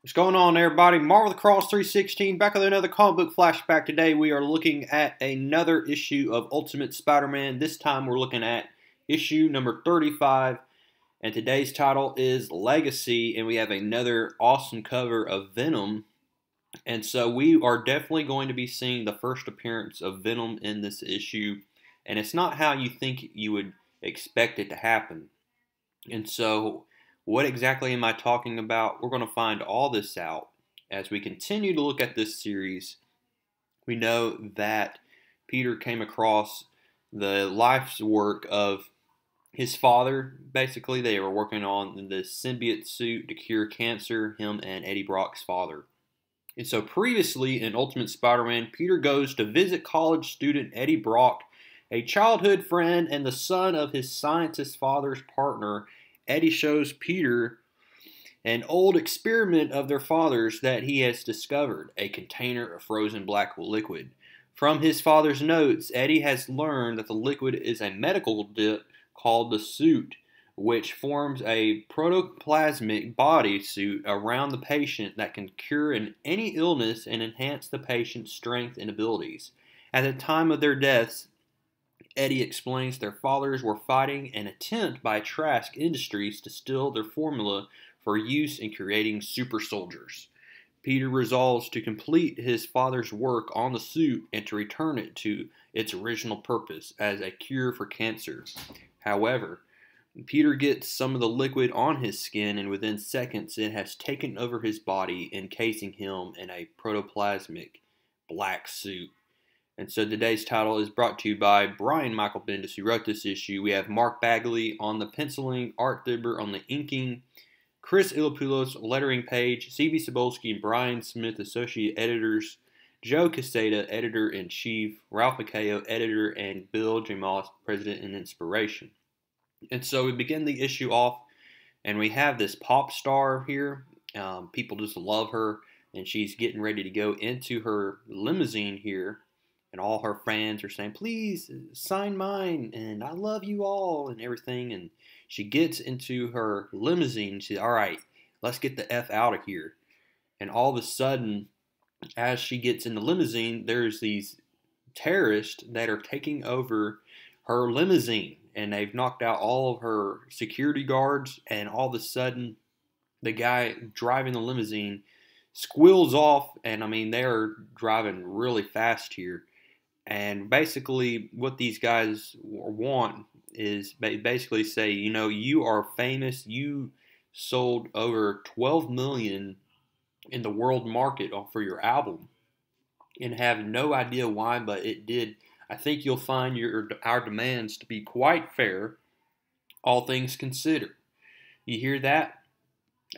What's going on, everybody? Marvel the Cross 316 back with another comic book flashback. Today we are looking at another issue of Ultimate Spider-Man. This time we're looking at issue number 35, and today's title is Legacy, and we have another awesome cover of Venom. And so we are definitely going to be seeing the first appearance of Venom in this issue, and it's not how you think you would expect it to happen. And so, what exactly am I talking about? We're going to find all this out as we continue to look at this series. We know that Peter came across the life's work of his father. Basically, they were working on the symbiot suit to cure cancer, him and Eddie Brock's father. And so, previously in Ultimate Spider-Man, Peter goes to visit college student Eddie Brock, a childhood friend and the son of his scientist father's partner. Eddie shows Peter an old experiment of their father's that he has discovered, a container of frozen black liquid. From his father's notes, Eddie has learned that the liquid is a medical dip called the suit, which forms a protoplasmic body suit around the patient that can cure any illness and enhance the patient's strength and abilities. At the time of their deaths, Eddie explains their fathers were fighting an attempt by Trask Industries to steal their formula for use in creating super soldiers. Peter resolves to complete his father's work on the suit and to return it to its original purpose as a cure for cancer. However, Peter gets some of the liquid on his skin, and within seconds it has taken over his body, encasing him in a protoplasmic black suit. And so today's title is brought to you by Brian Michael Bendis, who wrote this issue. We have Mark Bagley on the penciling, Art Thibber on the inking, Chris Ilopoulos lettering page, C.B. Cebulski and Brian Smith, associate editors, Joe Quesada, editor-in-chief, Ralph Macchio, editor, and Bill J. Moss, president and inspiration. And so we begin the issue off, and we have this pop star here. People just love her, and she's getting ready to go into her limousine here. And all her fans are saying, please sign mine, and I love you all, and everything. And she gets into her limousine. She's, all right, let's get the F out of here. And all of a sudden, as she gets in the limousine, there's these terrorists that are taking over her limousine. And they've knocked out all of her security guards. And all of a sudden, the guy driving the limousine squeals off. And I mean, they're driving really fast here. And basically, what these guys want is basically say, you know, you are famous. You sold over 12 million in the world market for your album, and have no idea why, but it did. I think you'll find our demands to be quite fair, all things considered. You hear that?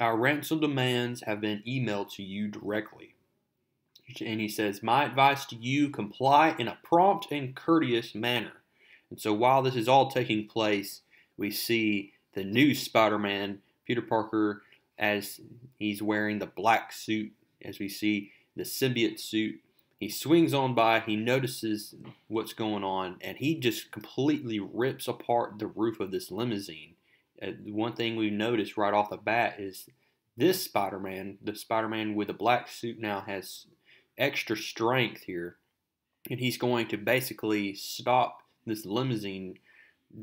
Our ransom demands have been emailed to you directly. And he says, my advice to you, comply in a prompt and courteous manner. And so while this is all taking place, we see the new Spider-Man, Peter Parker, as he's wearing the black suit, as we see the symbiote suit. He swings on by, he notices what's going on, and he just completely rips apart the roof of this limousine. One thing we notice right off the bat is this Spider-Man, the Spider-Man with the black suit now has extra strength here, and he's going to basically stop this limousine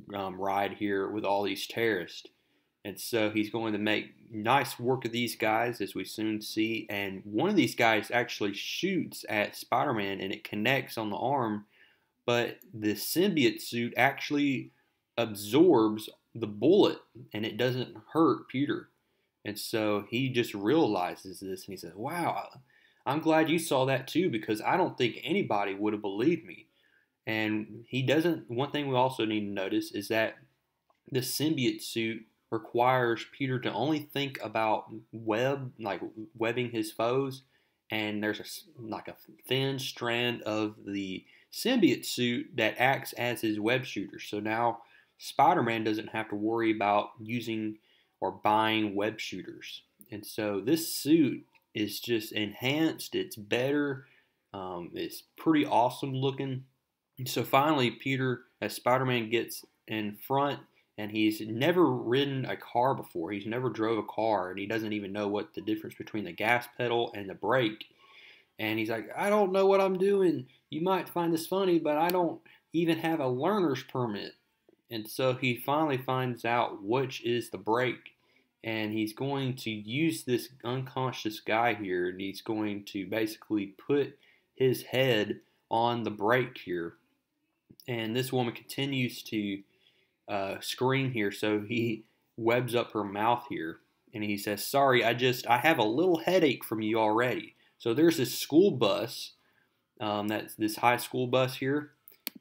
ride here with all these terrorists. And so he's going to make nice work of these guys, as we soon see. And one of these guys actually shoots at Spider-Man, and it connects on the arm, but the symbiote suit actually absorbs the bullet, and it doesn't hurt Peter. And so he just realizes this, and he says, wow, I'm glad you saw that too, because I don't think anybody would have believed me. And he doesn't. One thing we also need to notice is that the symbiote suit requires Peter to only think about webbing his foes, and there's a thin strand of the symbiote suit that acts as his web shooter. So now Spider-Man doesn't have to worry about using or buying web shooters. And so this suit is just enhanced. It's better. It's pretty awesome looking. And so finally, Peter, as Spider-Man gets in front and he's never ridden a car before. He's never drove a car, and he doesn't even know what the difference between the gas pedal and the brake. And he's like, I don't know what I'm doing. You might find this funny, but I don't even have a learner's permit. And so he finally finds out which is the brake. And he's going to use this unconscious guy here, and he's going to basically put his head on the brake here. And this woman continues to scream here, so he webs up her mouth here. And he says, sorry, I have a little headache from you already. So there's this school bus, that's this high school bus here,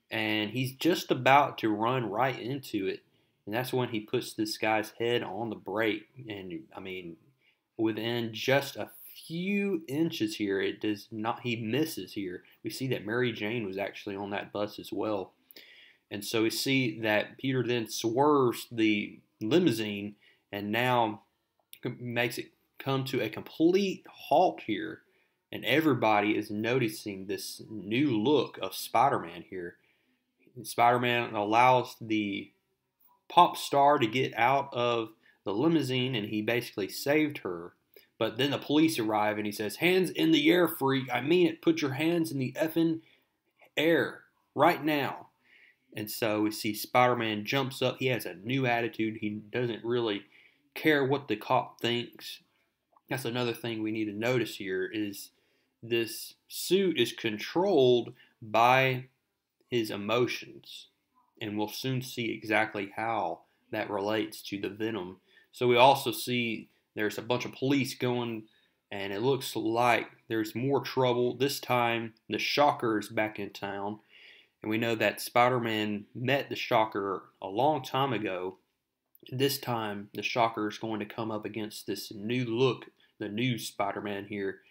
and he's just about to run right into it. And that's when he puts this guy's head on the brake. And I mean, within just a few inches here, it does not, he misses here. We see that Mary Jane was actually on that bus as well. And so we see that Peter then swerves the limousine and now makes it come to a complete halt here. And everybody is noticing this new look of Spider-Man here. Spider-Man allows the pop star to get out of the limousine, and he basically saved her. But then the police arrive, and he says, hands in the air, freak. I mean it. Put your hands in the effing air right now. And so we see Spider-Man jumps up. He has a new attitude. He doesn't really care what the cop thinks. That's another thing we need to notice here is this suit is controlled by his emotions. And we'll soon see exactly how that relates to the Venom. So we also see there's a bunch of police going, and it looks like there's more trouble. This time, the Shocker is back in town. And we know that Spider-Man met the Shocker a long time ago. This time, the Shocker is going to come up against this new look, the new Spider-Man here.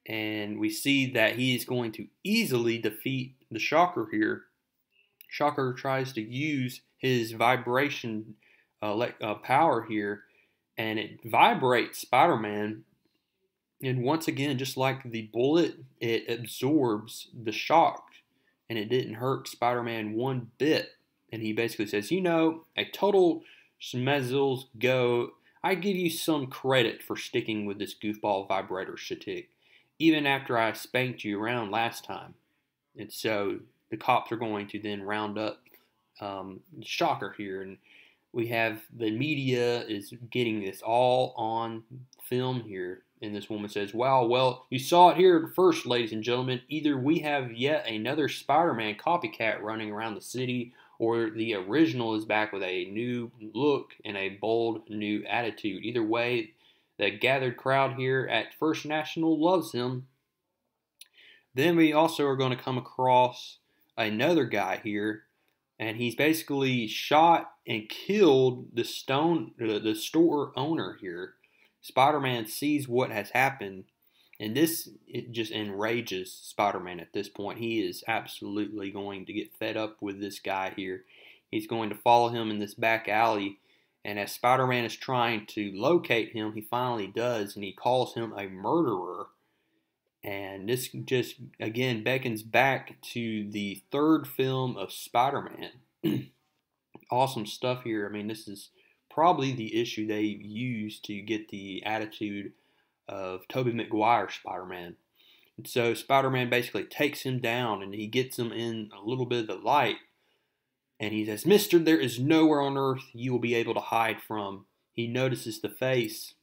And we see that he is going to easily defeat the Shocker here. Shocker tries to use his vibration power here, and it vibrates Spider-Man. And once again, just like the bullet, it absorbs the shock, and it didn't hurt Spider-Man one bit. And he basically says, you know, a total schmezzles go. I give you some credit for sticking with this goofball vibrator shtick, even after I spanked you around last time. And so the cops are going to then round up Shocker here, and we have the media is getting this all on film here. And this woman says, wow, well, you saw it here first, ladies and gentlemen. Either we have yet another Spider-Man copycat running around the city, or the original is back with a new look and a bold new attitude. Either way, the gathered crowd here at First National loves him. Then we also are going to come across another guy here, and he's basically shot and killed the store owner here. Spider-Man sees what has happened, and it just enrages Spider-Man at this point. He is absolutely going to get fed up with this guy here. He's going to follow him in this back alley, and as Spider-Man is trying to locate him, he finally does, and he calls him a murderer. And this just, again, beckons back to the third film of Spider-Man. Awesome stuff here. I mean, this is probably the issue they used to get the attitude of Tobey Maguire's Spider-Man. And so Spider-Man basically takes him down, and he gets him in a little bit of the light. And he says, Mister, there is nowhere on earth you will be able to hide from. He notices the face.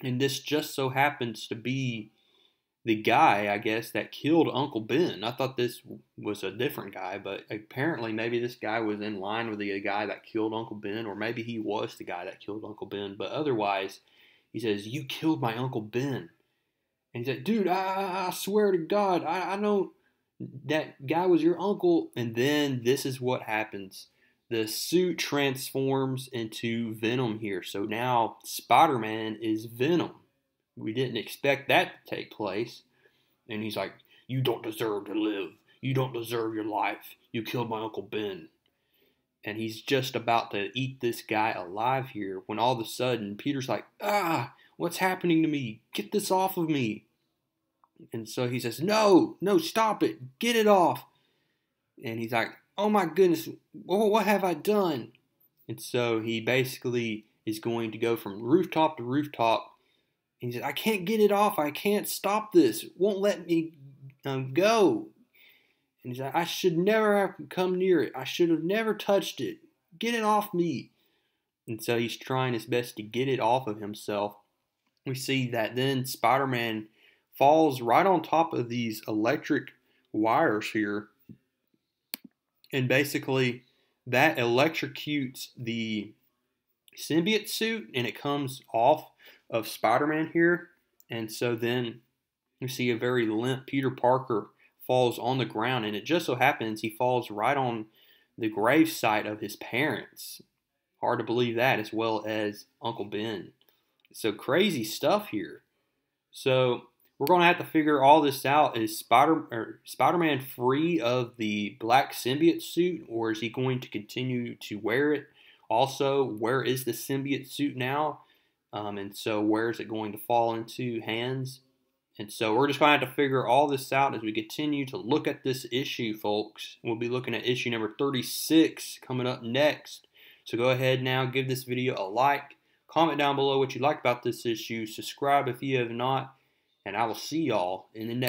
And this just so happens to be the guy, I guess, that killed Uncle Ben. I thought this was a different guy, but apparently maybe this guy was in line with the guy that killed Uncle Ben, or maybe he was the guy that killed Uncle Ben. But otherwise, he says, you killed my Uncle Ben. And he's like, dude, I swear to God, I know that guy was your uncle. And then this is what happens. The suit transforms into Venom here. So now Spider-Man is Venom. We didn't expect that to take place. And he's like, you don't deserve to live. You don't deserve your life. You killed my Uncle Ben. And he's just about to eat this guy alive here when all of a sudden Peter's like, what's happening to me? Get this off of me. And so he says, no, stop it. Get it off. And he's like, oh my goodness, what have I done? And so he basically is going to go from rooftop to rooftop. And he said, I can't get it off. I can't stop this. It won't let me go. And he's like, I should never have come near it. I should have never touched it. Get it off me. And so he's trying his best to get it off of himself. We see that then Spider-Man falls right on top of these electric wires here. And basically that electrocutes the symbiot suit and it comes off of Spider-Man here. And so then we see a very limp Peter Parker falls on the ground, and it just so happens he falls right on the gravesite of his parents. Hard to believe that, as well as Uncle Ben. So crazy stuff here. So we're going to have to figure all this out. Is Spider-Man free of the black symbiote suit, or is he going to continue to wear it? Also, where is the symbiote suit now? And so where is it going to fall into hands? And so we're just going to have to figure all this out as we continue to look at this issue, folks. We'll be looking at issue number 36 coming up next. So go ahead now, give this video a like, comment down below what you liked about this issue, subscribe if you have not, and I will see y'all in the next